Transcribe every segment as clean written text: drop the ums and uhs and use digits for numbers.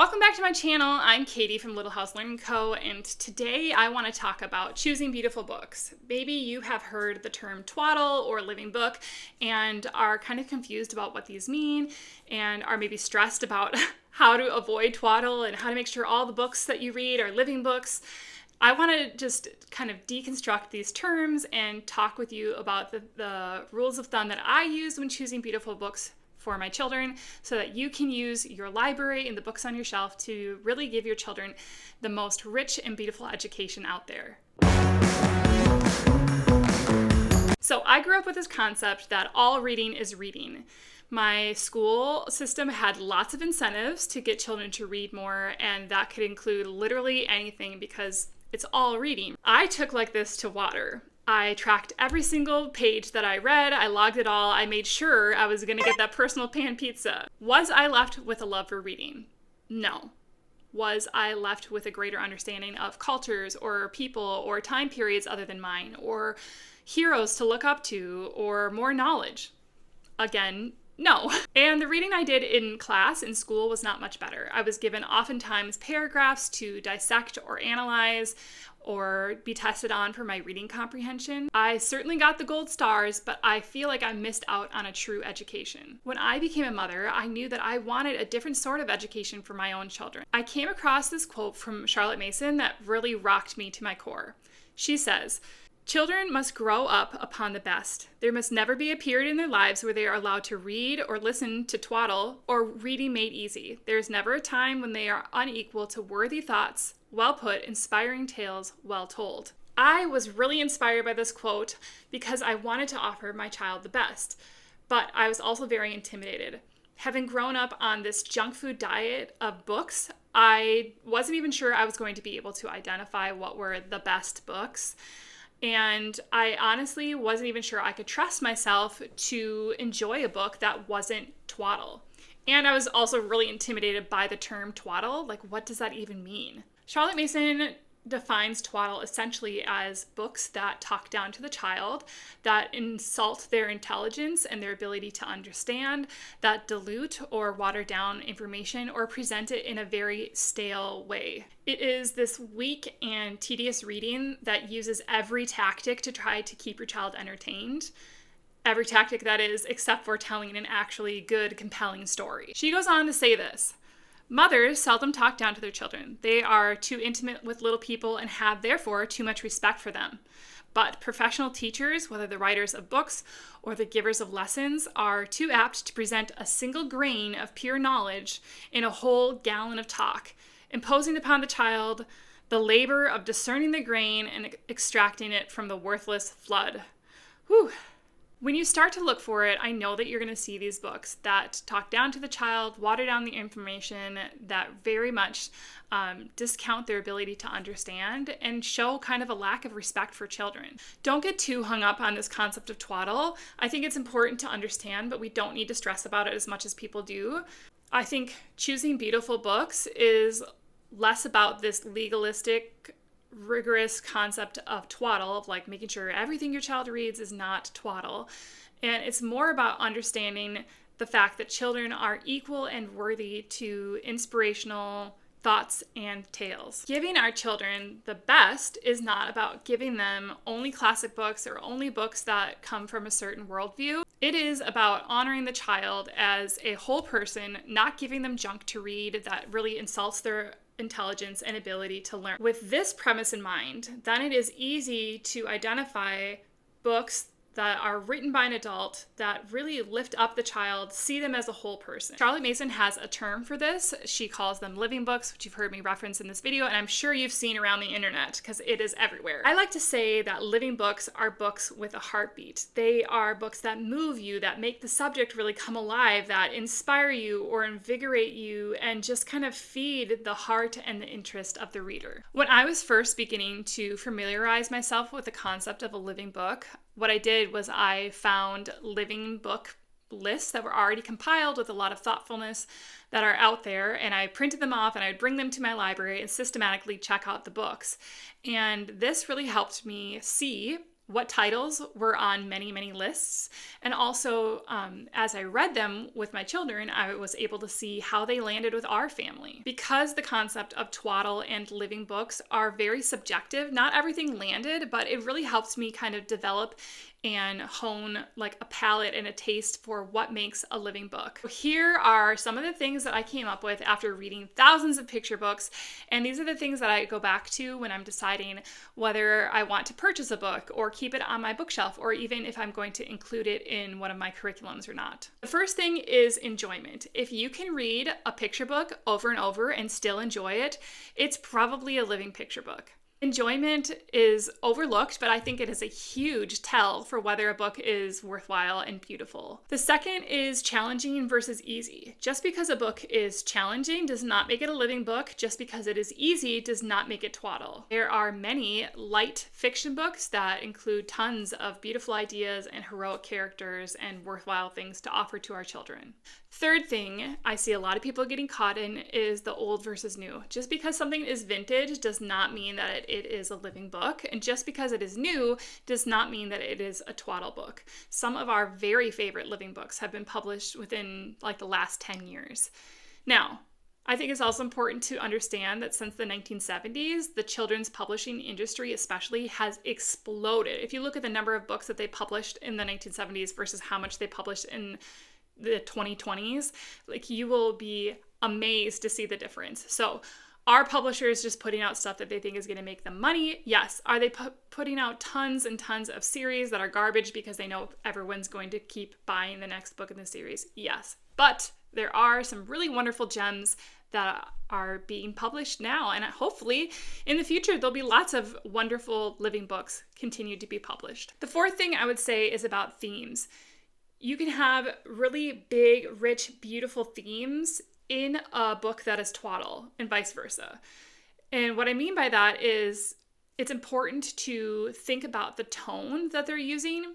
Welcome back to my channel. I'm Katie from Little House Learning Co. and today I want to talk about choosing beautiful books. Maybe you have heard the term twaddle or living book and are kind of confused about what these mean and are maybe stressed about how to avoid twaddle and how to make sure all the books that you read are living books. I want to just kind of deconstruct these terms and talk with you about the rules of thumb that I use when choosing beautiful books for my children so that you can use your library and the books on your shelf to really give your children the most rich and beautiful education out there. So I grew up with this concept that all reading is reading. My school system had lots of incentives to get children to read more, and that could include literally anything because it's all reading. I took like this to water. I tracked every single page that I read, I logged it all, I made sure I was gonna get that personal pan pizza. Was I left with a love for reading? No. Was I left with a greater understanding of cultures or people or time periods other than mine, or heroes to look up to, or more knowledge? Again, no. And the reading I did in class, in school, was not much better. I was given oftentimes paragraphs to dissect or analyze or be tested on for my reading comprehension. I certainly got the gold stars, but I feel like I missed out on a true education. When I became a mother, I knew that I wanted a different sort of education for my own children. I came across this quote from Charlotte Mason that really rocked me to my core. She says, "Children must grow up upon the best. There must never be a period in their lives where they are allowed to read or listen to twaddle or reading made easy. There is never a time when they are unequal to worthy thoughts, well put, inspiring tales, well told." I was really inspired by this quote because I wanted to offer my child the best, but I was also very intimidated. Having grown up on this junk food diet of books, I wasn't even sure I was going to be able to identify what were the best books. And I honestly wasn't even sure I could trust myself to enjoy a book that wasn't twaddle. And I was also really intimidated by the term twaddle. Like, what does that even mean? Charlotte Mason defines twaddle essentially as books that talk down to the child, that insult their intelligence and their ability to understand, that dilute or water down information or present it in a very stale way. It is this weak and tedious reading that uses every tactic to try to keep your child entertained. Every tactic, that is, except for telling an actually good, compelling story. She goes on to say this: "Mothers seldom talk down to their children. They are too intimate with little people and have, therefore, too much respect for them. But professional teachers, whether the writers of books or the givers of lessons, are too apt to present a single grain of pure knowledge in a whole gallon of talk, imposing upon the child the labor of discerning the grain and extracting it from the worthless flood." Whew. When you start to look for it, I know that you're going to see these books that talk down to the child, water down the information, that very much discount their ability to understand and show kind of a lack of respect for children. Don't get too hung up on this concept of twaddle. I think it's important to understand, but we don't need to stress about it as much as people do. I think choosing beautiful books is less about this legalistic, rigorous concept of twaddle, of like making sure everything your child reads is not twaddle. And it's more about understanding the fact that children are equal and worthy to inspirational thoughts and tales. Giving our children the best is not about giving them only classic books or only books that come from a certain worldview. It is about honoring the child as a whole person, not giving them junk to read that really insults their intelligence and ability to learn. With this premise in mind, then it is easy to identify books that are written by an adult that really lift up the child, see them as a whole person. Charlotte Mason has a term for this. She calls them living books, which you've heard me reference in this video, and I'm sure you've seen around the internet because it is everywhere. I like to say that living books are books with a heartbeat. They are books that move you, that make the subject really come alive, that inspire you or invigorate you, and just kind of feed the heart and the interest of the reader. When I was first beginning to familiarize myself with the concept of a living book, what I did was I found living book lists that were already compiled with a lot of thoughtfulness that are out there, and I printed them off and I'd bring them to my library and systematically check out the books. And this really helped me see what titles were on many, many lists. And also, as I read them with my children, I was able to see how they landed with our family. Because the concept of twaddle and living books are very subjective, not everything landed, but it really helps me kind of develop and hone like a palate and a taste for what makes a living book. Here are some of the things that I came up with after reading thousands of picture books, and these are the things that I go back to when I'm deciding whether I want to purchase a book or keep it on my bookshelf, or even if I'm going to include it in one of my curriculums or not. The first thing is enjoyment. If you can read a picture book over and over and still enjoy it, it's probably a living picture book. Enjoyment is overlooked, but I think it is a huge tell for whether a book is worthwhile and beautiful. The second is challenging versus easy. Just because a book is challenging does not make it a living book. Just because it is easy does not make it twaddle. There are many light fiction books that include tons of beautiful ideas and heroic characters and worthwhile things to offer to our children. Third thing I see a lot of people getting caught in is the old versus new. Just because something is vintage does not mean that it is a living book, and just because it is new does not mean that it is a twaddle book. Some of our very favorite living books have been published within like the last 10 years. Now, I think it's also important to understand that since the 1970s, the children's publishing industry especially has exploded. If you look at the number of books that they published in the 1970s versus how much they published in the 2020s, like you will be amazed to see the difference. So are publishers just putting out stuff that they think is going to make them money? Yes. Are they putting out tons and tons of series that are garbage because they know everyone's going to keep buying the next book in the series? Yes. But there are some really wonderful gems that are being published now, and hopefully in the future there'll be lots of wonderful living books continue to be published. The fourth thing I would say is about themes. You can have really big, rich, beautiful themes in a book that is twaddle and vice versa. And what I mean by that is it's important to think about the tone that they're using.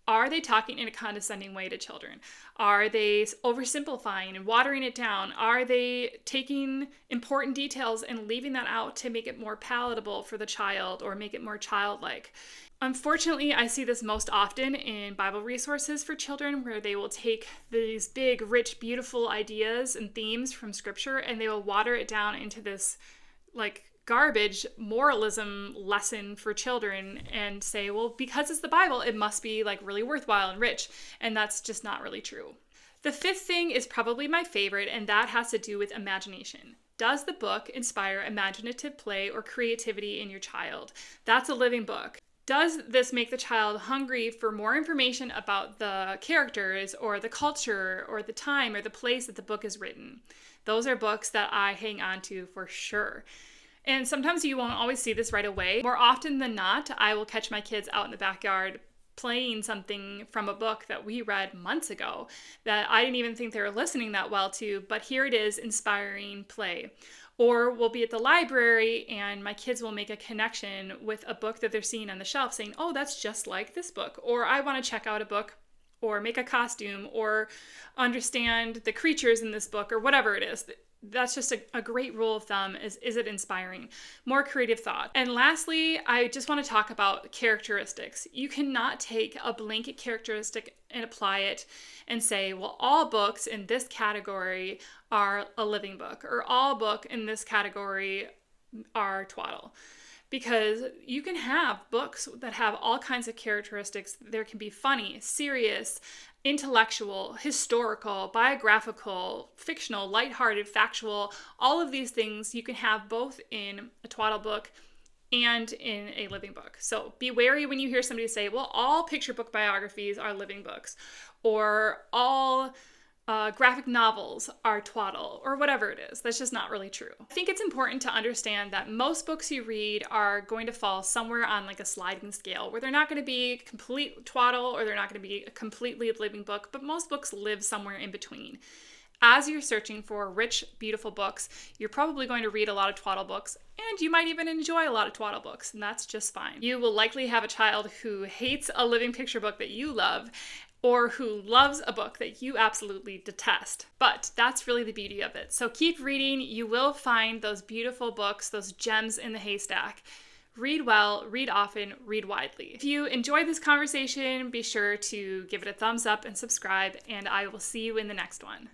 Are they talking in a condescending way to children? Are they oversimplifying and watering it down? Are they taking important details and leaving that out to make it more palatable for the child or make it more childlike? Unfortunately, I see this most often in Bible resources for children, where they will take these big, rich, beautiful ideas and themes from scripture and they will water it down into this like garbage moralism lesson for children and say, well, because it's the Bible, it must be like really worthwhile and rich. And that's just not really true. The fifth thing is probably my favorite, and that has to do with imagination. Does the book inspire imaginative play or creativity in your child? That's a living book. Does this make the child hungry for more information about the characters or the culture or the time or the place that the book is written? Those are books that I hang on to for sure. And sometimes you won't always see this right away. More often than not, I will catch my kids out in the backyard playing something from a book that we read months ago that I didn't even think they were listening that well to, but here it is, inspiring play. Or we'll be at the library and my kids will make a connection with a book that they're seeing on the shelf saying, oh, that's just like this book. Or I want to check out a book or make a costume or understand the creatures in this book or whatever it is. That's just a great rule of thumb is it inspiring? More creative thought. And lastly, I just want to talk about characteristics. You cannot take a blanket characteristic and apply it and say, well, all books in this category are a living book or all book in this category are twaddle. Because you can have books that have all kinds of characteristics. There can be funny, serious, intellectual, historical, biographical, fictional, lighthearted, factual, all of these things you can have both in a twaddle book and in a living book. So be wary when you hear somebody say, well, all picture book biographies are living books, or all graphic novels are twaddle, or whatever it is. That's just not really true. I think it's important to understand that most books you read are going to fall somewhere on like a sliding scale, where they're not going to be complete twaddle or they're not going to be a completely living book, but most books live somewhere in between. As you're searching for rich, beautiful books, you're probably going to read a lot of twaddle books, and you might even enjoy a lot of twaddle books, and that's just fine. You will likely have a child who hates a living picture book that you love, or who loves a book that you absolutely detest. But that's really the beauty of it. So keep reading. You will find those beautiful books, those gems in the haystack. Read well, read often, read widely. If you enjoyed this conversation, be sure to give it a thumbs up and subscribe, and I will see you in the next one.